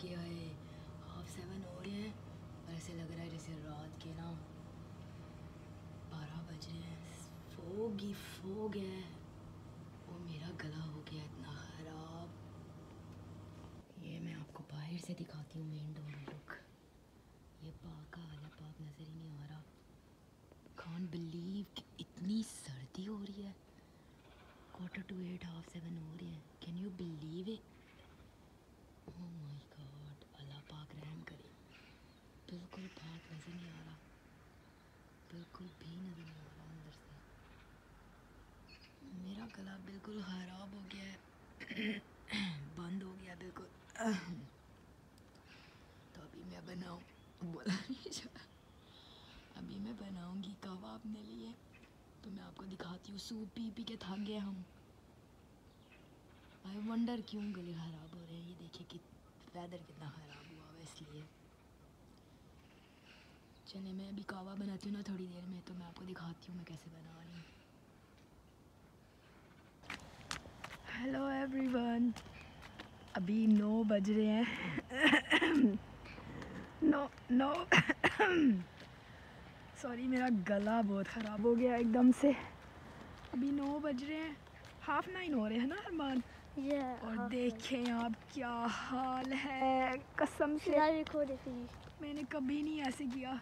गया है, 7:30 हो रहे हैं और ऐसे लग रहा है जैसे रात के ना 12 बज रहे हैं। फोग ही फोग है और मेरा गला हो गया इतना ख़राब। ये मैं आपको बाहर से दिखाती हूँ मेन डोर लुक। ये पाक का वाला पाक नज़र ही नहीं आ रहा। कांट बिलीव कि इतनी सर्दी हो रही है। 7:45 7:30 हो रही है। Can you believe it? Oh my god, Allah पाक रहम करे। बिल्कुल पाक नज़र नहीं आ रहा, बिल्कुल भी नज़र नहीं आ रहा अंदर से। मेरा गला बिल्कुल ख़राब हो गया है बंद हो गया बिल्कुल। तो अभी मैं बनाऊँ बोला नहीं जा। अभी मैं बनाऊँगी कहवा अपने लिए, तो मैं आपको दिखाती हूँ। सूप पी पी के थक गए हम। आई वंडर क्यों गले ख़राब हो रहे हैं। ये देखिए कि वेदर कितना ख़राब हुआ हुआ इसलिए। चलिए मैं अभी कहवा बनाती हूँ ना थोड़ी देर में, तो मैं आपको दिखाती हूँ मैं कैसे बना रही हूँ। हेलो एवरीवन, अभी 9 बज रहे हैं। 9 सॉरी, मेरा गला बहुत ख़राब हो गया एकदम से। अभी 9 बज रहे हैं, 9:30 हो रहे हैं ना अरमान। और देखें आप क्या हाल है, कसम से मैंने कभी नहीं ऐसे किया।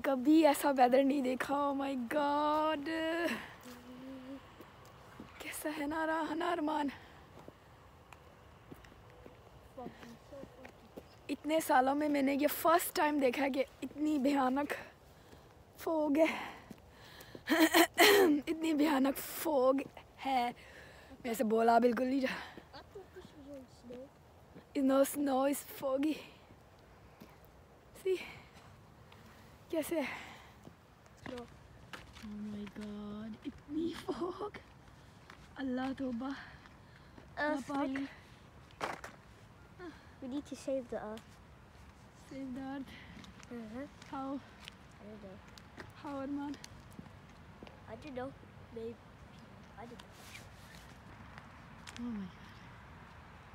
कभी ऐसा वेदर नहीं देखा। ओह माय गॉड, कैसा है ना रहा ना अरमान। इतने सालों में मैंने ये फर्स्ट टाइम देखा कि इतनी भयानक फोग है। इतनी भयानक फोग है, मैं से बोला बिल्कुल नहीं जा। No snow is foggy. See कैसे है? Oh my God, इतनी फॉग। अल्लाह तौबा। Earth, we need to save the earth. Save the earth. How? I don't know. How, Arman? I don't know. Maybe. I don't know.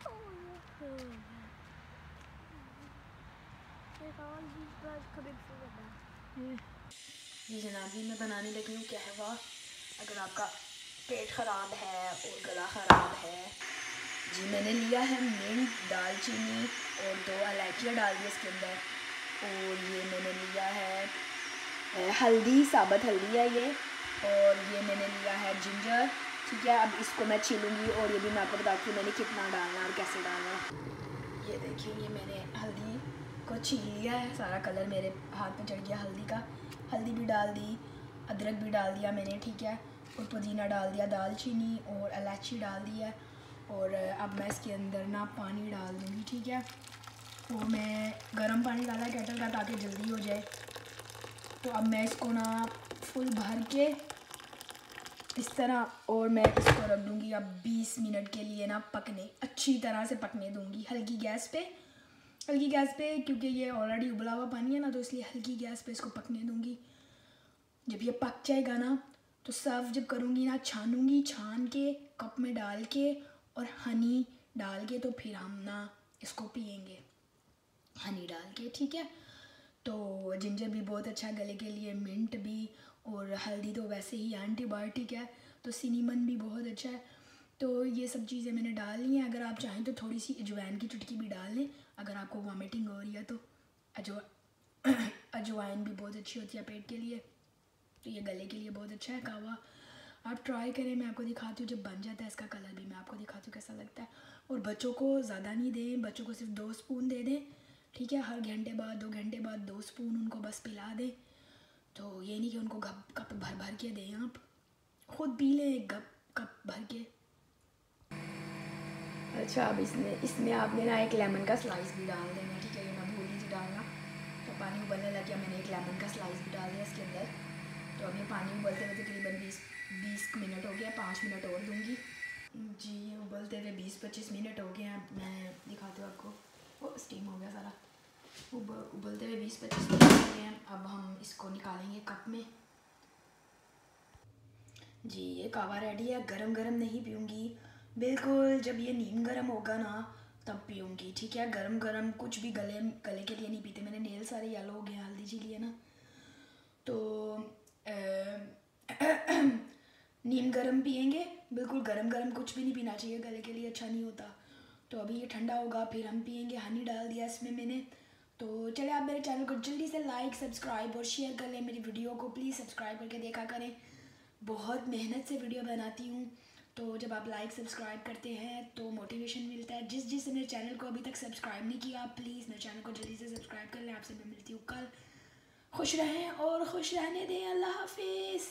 Oh my God. There's all these birds coming from the back. जी जनाब, मैं बनाने लगी हूँ कहवा। अगर आपका पेट ख़राब है और गला ख़राब है जी, मैंने लिया है मिंट, दालचीनी और 2 इलायचियाँ डाल दी इसके अंदर। और ये मैंने लिया है हल्दी, साबुत हल्दी है ये। और ये मैंने लिया है जिंजर। ठीक है, अब इसको मैं छीलूँगी और ये भी मैं आपको बताती हूँ मैंने कितना डालना और कैसे डालना। ये देखिए, ये मैंने हल्दी को छील लिया है। सारा कलर मेरे हाथ पे चढ़ गया हल्दी का। हल्दी भी डाल दी, अदरक भी डाल दिया मैंने, ठीक है, और पुदीना डाल दिया, दालचीनी और इलायची डाल दी है। और अब मैं इसके अंदर ना पानी डाल दूँगी, ठीक है। वो मैं गर्म पानी डाला है केटल का ताकि जल्दी हो जाए। तो अब मैं इसको ना फुल भर के इस तरह, और मैं इसको रख दूँगी अब 20 मिनट के लिए ना पकने, अच्छी तरह से पकने दूँगी हल्की गैस पे, क्योंकि ये ऑलरेडी उबला हुआ पानी है ना, तो इसलिए हल्की गैस पे इसको पकने दूँगी। जब ये पक जाएगा ना, तो सर्व जब करूँगी ना, छानूँगी, छान के कप में डाल के और हनी डाल के, तो फिर हम ना इसको पियेंगे हनी डाल के, ठीक है। तो जिंजर भी बहुत अच्छा गले के लिए, मिंट भी, और हल्दी तो वैसे ही एंटीबायोटिक है, तो सिनेमन भी बहुत अच्छा है। तो ये सब चीज़ें मैंने डाल ली हैं। अगर आप चाहें तो थोड़ी सी अजवाइन की चुटकी भी डाल लें अगर आपको वॉमिटिंग हो रही है तो। अजवाइन भी बहुत अच्छी होती है पेट के लिए, तो ये गले के लिए बहुत अच्छा है कहवा। आप ट्राई करें, मैं आपको दिखाती हूँ जब बन जाता है इसका कलर भी मैं आपको दिखाती हूँ कैसा लगता है। और बच्चों को ज़्यादा नहीं दें, बच्चों को सिर्फ 2 स्पून दे दें, ठीक है। हर घंटे बाद 2 घंटे बाद 2 स्पून उनको बस पिला दें। तो ये नहीं कि उनको कप भर भर के दें, आप खुद पी लें कप भर के। अच्छा, अब इसमें आपने ना एक लेमन का स्लाइस भी डाल देना, ठीक है। ये मैं भूल ही थी डालना, तो पानी उबलने लग गया, मैंने एक लेमन का स्लाइस भी डाल दिया इसके अंदर। तो अब ये पानी उबलते हुए तकरीबन 20 मिनट हो गया, 5 मिनट और दूँगी जी। ये उबलते हुए 20-25 मिनट हो गए हैं। मैं दिखाती हूँ आपको। वो स्टीम हो गया सारा, उबलते हुए 20-25 मिनट हो गए हैं। अब हम इसको निकालेंगे कप में जी। ये कहवा रेडी है, गरम गरम नहीं पीऊँगी, बिल्कुल जब ये नीम गर्म होगा ना तब पीऊँगी, ठीक है। गरम गरम कुछ भी गले गले के लिए नहीं पीते। मैंने नेल सारे येलो हो गए हल्दी जी लिए ना, तो नीम गरम पियेंगे। बिल्कुल गरम गरम कुछ भी नहीं पीना चाहिए, गले के लिए अच्छा नहीं होता। तो अभी ये ठंडा होगा फिर हम पियेंगे। हनी डाल दिया इसमें मैंने। तो चले आप मेरे चैनल को जल्दी से लाइक सब्सक्राइब और शेयर कर लें। मेरी वीडियो को प्लीज़ सब्सक्राइब करके देखा करें। बहुत मेहनत से वीडियो बनाती हूँ, तो जब आप लाइक सब्सक्राइब करते हैं तो मोटिवेशन मिलता है। जिसने मेरे चैनल को अभी तक सब्सक्राइब नहीं किया, प्लीज़ मेरे चैनल को जल्दी से सब्सक्राइब कर लें। आपसे मैं मिलती हूँ कल। खुश रहें और खुश रहने दें। अल्लाह हाफिज़।